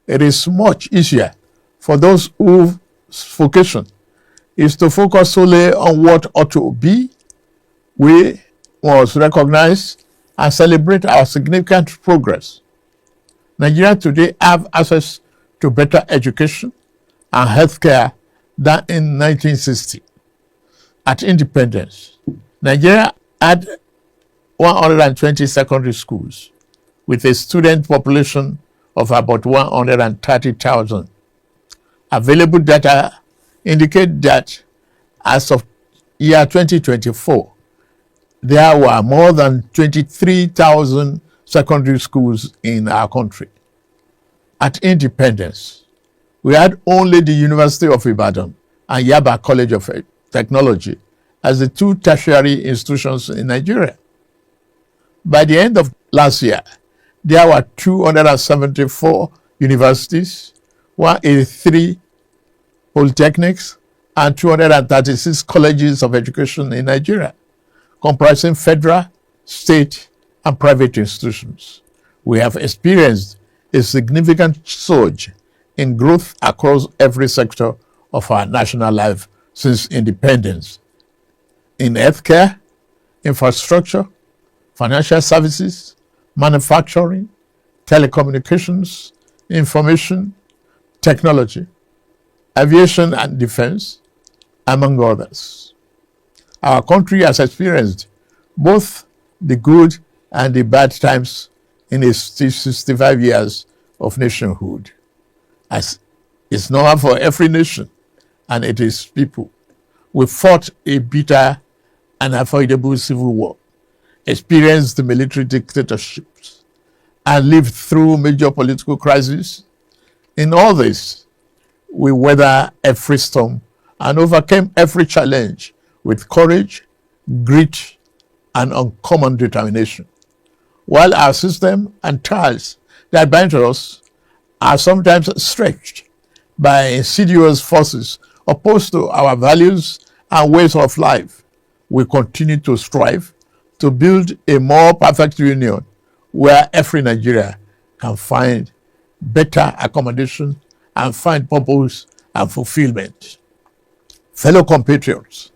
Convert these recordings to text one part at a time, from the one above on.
It is much easier for those whose vocation is to focus solely on what ought to be. We must recognize and celebrate our significant progress. Nigerians today have access to better education and healthcare than in 1960. At independence, Nigeria had 120 secondary schools with a student population of about 130,000. Available data indicate that as of year 2024, there were more than 23,000 secondary schools in our country. At independence, we had only the University of Ibadan and Yaba College of Technology as the two tertiary institutions in Nigeria. By the end of last year, there were 274 universities, 183 polytechnics, and 236 colleges of education in Nigeria, comprising federal, state, and private institutions. We have experienced a significant surge in growth across every sector of our national life since independence. In healthcare, infrastructure, financial services, manufacturing, telecommunications, information, technology, aviation and defense, among others. Our country has experienced both the good and the bad times in its 65 years of nationhood. As is normal for every nation and its people, we fought a bitter and unavoidable civil war, experienced the military dictatorships, and lived through major political crises. In all this, we weathered every storm and overcame every challenge with courage, grit, and uncommon determination. While our system and ties that bind us are sometimes stretched by insidious forces opposed to our values and ways of life, we continue to strive to build a more perfect union where every Nigerian can find better accommodation and find purpose and fulfillment. Fellow compatriots,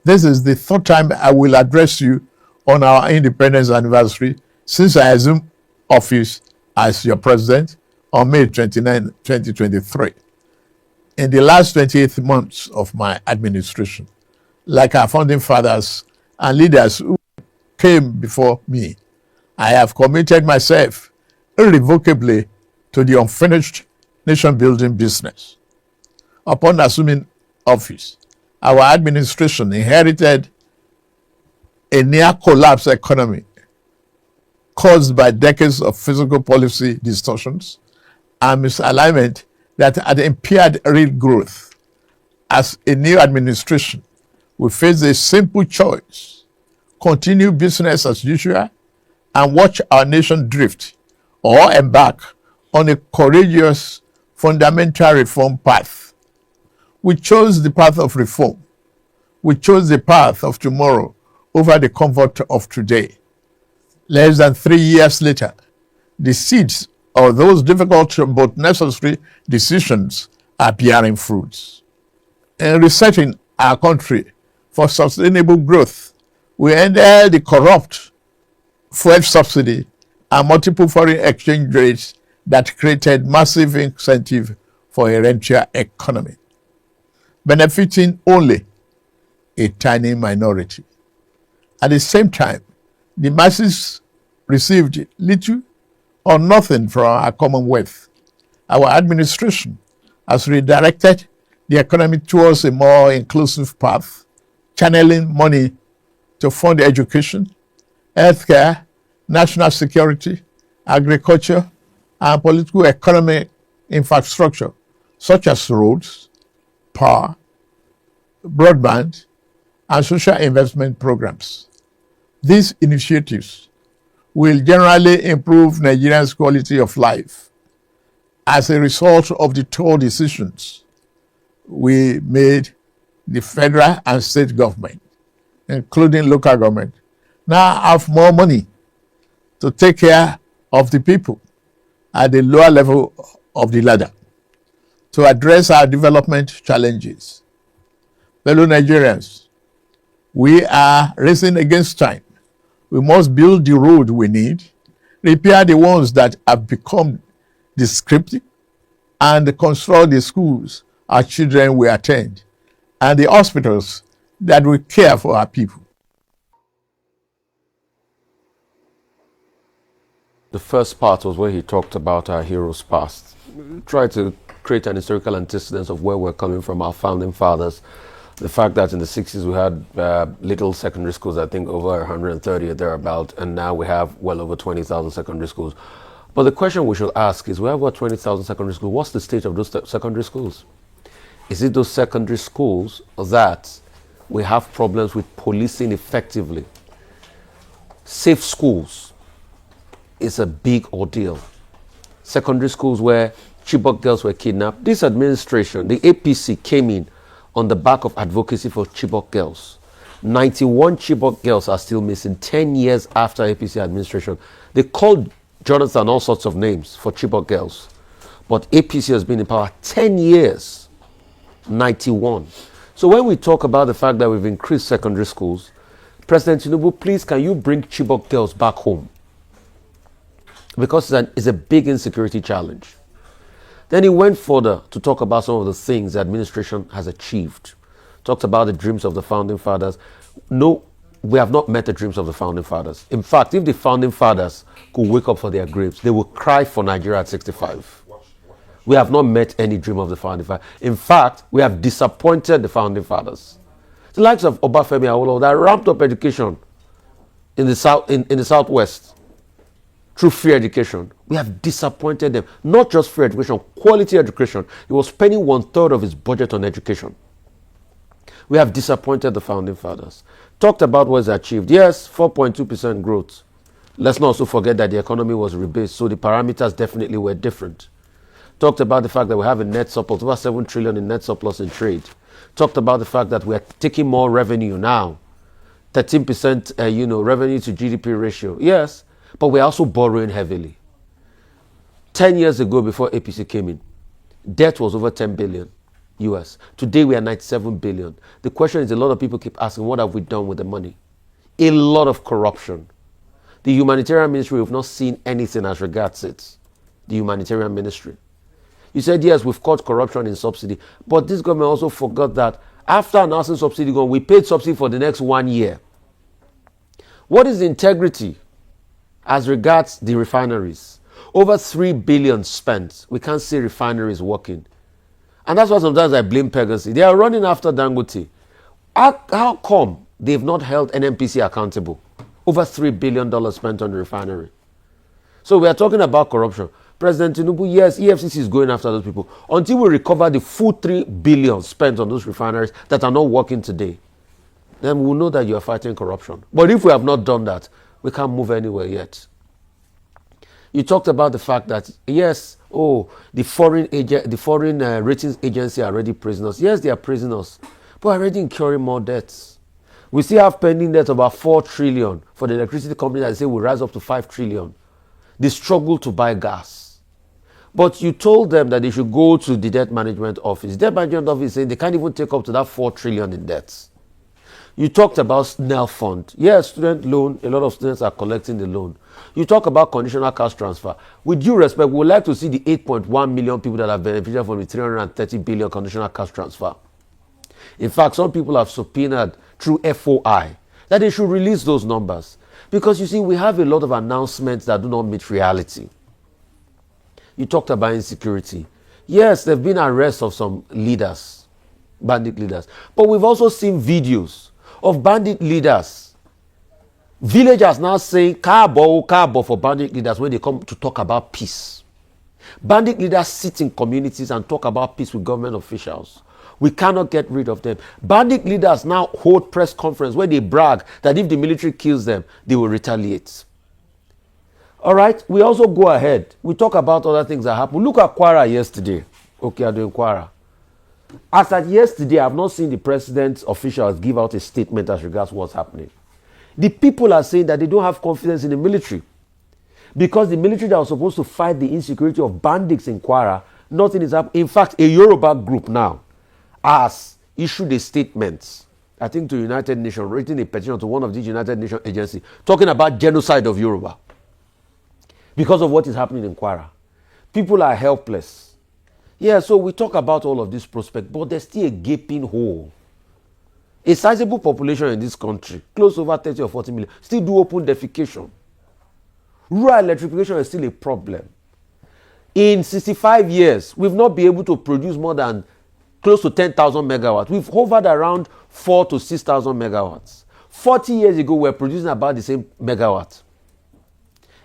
this is the third time I will address you on our independence anniversary since I assumed office as your president on May 29, 2023. In the last 28 months of my administration, like our founding fathers and leaders who came before me, I have committed myself irrevocably to the unfinished nation-building business. Upon assuming office, our administration inherited a near-collapse economy caused by decades of fiscal policy distortions and misalignment that had impaired real growth. As a new administration, we face a simple choice: continue business as usual and watch our nation drift, or embark on a courageous fundamental reform path. We chose the path of reform. We chose the path of tomorrow over the comfort of today. Less than 3 years later, the seeds of those difficult but necessary decisions are bearing fruits. In resetting our country for sustainable growth, we ended the corrupt fuel subsidy and multiple foreign exchange rates that created massive incentive for a rentier economy, benefiting only a tiny minority. At the same time, the masses received little or nothing from our commonwealth. Our administration has redirected the economy towards a more inclusive path, channeling money to fund education, healthcare, national security, agriculture, and political economic infrastructure, such as roads, power, broadband, and social investment programs. These initiatives will generally improve Nigerians' quality of life. As a result of the tough decisions we made, the federal and state government, including local government, now have more money to take care of the people at the lower level of the ladder to address our development challenges. Fellow Nigerians, we are racing against time. We must build the road we need, repair the ones that have become descriptive, and construct the schools our children will attend and the hospitals that will care for our people. The first part was where he talked about our heroes past. Try to create an historical antecedent of where we're coming from, our founding fathers. The fact that in the 60s we had little secondary schools, I think over 130 or thereabout, and now we have well over 20,000 secondary schools. But the question we should ask is, we have about 20,000 secondary schools. What's the state of those secondary schools? Is it those secondary schools that we have problems with policing effectively? Safe schools is a big ordeal. Secondary schools where Chibok girls were kidnapped. This administration, the APC, came in on the back of advocacy for Chibok girls. 91 Chibok girls are still missing 10 years after APC administration. They called Jonathan all sorts of names for Chibok girls. But APC has been in power 10 years, 91. So when we talk about the fact that we've increased secondary schools, President Tinubu, please, can you bring Chibok girls back home? Because it's a big insecurity challenge. Then he went further to talk about some of the things the administration has achieved. Talked about the dreams of the founding fathers. No, we have not met the dreams of the founding fathers. In fact, if the founding fathers could wake up for their graves, they would cry for Nigeria at 65. We have not met any dream of the founding fathers. In fact, we have disappointed the founding fathers. The likes of Obafemi Awolowo that ramped up education in the southwest through free education. We have disappointed them. Not just free education, quality education. He was spending 1/3 of his budget on education. We have disappointed the founding fathers. Talked about what's achieved. Yes, 4.2% growth. Let's not also forget that the economy was rebased, so the parameters definitely were different. Talked about the fact that we have a net surplus, over 7 trillion in net surplus in trade. Talked about the fact that we are taking more revenue now. 13% revenue to GDP ratio. Yes, but we're also borrowing heavily. 10 years ago, before APC came in, debt was over 10 billion US. Today we are 97 billion. The question is, a lot of people keep asking, what have we done with the money? A lot of corruption. The humanitarian ministry, we've not seen anything as regards it. The humanitarian ministry. You said, yes, we've caught corruption in subsidy. But this government also forgot that after announcing subsidy gone, we paid subsidy for the next 1 year. What is the integrity as regards the refineries? Over 3 billion spent. We can't see refineries working. And that's why sometimes I blame Pegasus. They are running after Dangote. How come they've not held NNPC accountable? Over $3 billion spent on the refinery. So we are talking about corruption. President Tinubu, yes, EFCC is going after those people. Until we recover the full 3 billion spent on those refineries that are not working today, then we'll know that you are fighting corruption. But if we have not done that, we can't move anywhere yet. You talked about the fact that, yes, the foreign ratings agency are already prisoners. Yes, they are prisoners, but already incurring more debts. We still have pending debt of about 4 trillion for the electricity company that say will rise up to 5 trillion. They struggle to buy gas. But you told them that they should go to the debt management office. Debt management office saying they can't even take up to that 4 trillion in debts. You talked about SNEL fund. Yes, student loan, a lot of students are collecting the loan. You talk about conditional cash transfer. With due respect, we would like to see the 8.1 million people that have benefited from the 330 billion conditional cash transfer. In fact, some people have subpoenaed through FOI that they should release those numbers. Because you see, we have a lot of announcements that do not meet reality. You talked about insecurity. Yes, there have been arrests of some leaders, bandit leaders. But we've also seen videos of bandit leaders. Villagers now saying, Kabo for bandit leaders when they come to talk about peace. Bandit leaders sit in communities and talk about peace with government officials. We cannot get rid of them. Bandit leaders now hold press conference where they brag that if the military kills them, they will retaliate. All right, we also go ahead. We talk about other things that happen. Look at Kwara yesterday. Okay, I'm doing Kwara. As at yesterday, I have not seen the president's officials give out a statement as regards what's happening. The people are saying that they don't have confidence in the military. Because the military that was supposed to fight the insecurity of bandits in Kwara, nothing is happening. In fact, a Yoruba group now has issued a statement, I think to United Nations, written a petition to one of these United Nations agencies, talking about genocide of Yoruba because of what is happening in Kwara. People are helpless. Yeah, so we talk about all of this prospect, but there's still a gaping hole. A sizable population in this country, close over 30 or 40 million, still do open defecation. Rural electrification is still a problem. In 65 years, we've not been able to produce more than close to 10,000 megawatts. We've hovered around 4,000 to 6,000 megawatts. 40 years ago, we were producing about the same megawatts.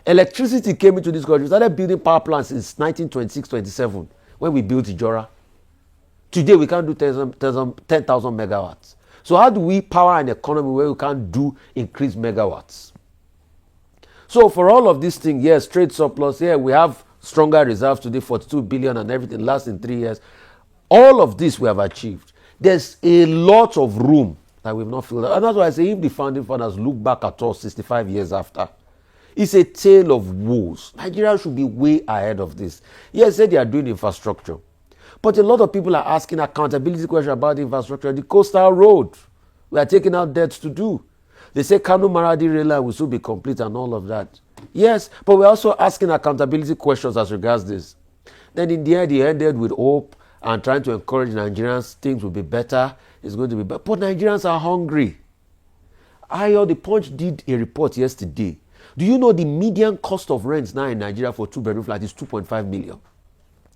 Electricity came into this country. We started building power plants since 1926-27 when we built Ijora. Today, we can't do 10,000 megawatts. So how do we power an economy where we can't do increased megawatts? So for all of these things, yes, trade surplus, yeah, we have stronger reserves today, 42 billion and everything lasts in 3 years. All of this we have achieved. There's a lot of room that we've not filled out. And that's why I say if the founding fathers look back at us 65 years after, it's a tale of woes. Nigeria should be way ahead of this. Yes, they are doing infrastructure. But a lot of people are asking accountability questions about the infrastructure. The coastal road, we are taking out debts to do. They say Kano Maradi rail line will soon be complete and all of that. Yes, but we're also asking accountability questions as regards this. Then in the end, they ended with hope and trying to encourage Nigerians, things will be better, it's going to be better. But Nigerians are hungry. The Punch did a report yesterday. Do you know the median cost of rent now in Nigeria for two-bedroom flat is 2.5 million?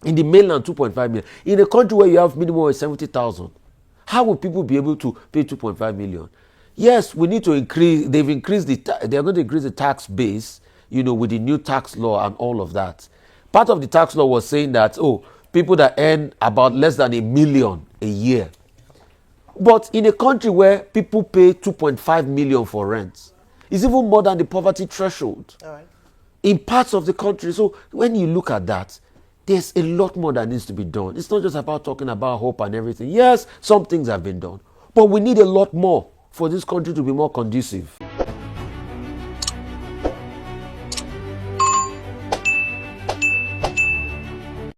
In the mainland, 2.5 million. In a country where you have minimum of 70,000, how will people be able to pay 2.5 million? Yes, we need to increase. They're going to increase the tax base, with the new tax law and all of that. Part of the tax law was saying that, people that earn about less than $1 million a year. But in a country where people pay 2.5 million for rent, it's even more than the poverty threshold. All right. In parts of the country. So when you look at that, there's a lot more that needs to be done. It's not just about talking about hope and everything. Yes, some things have been done, but we need a lot more for this country to be more conducive.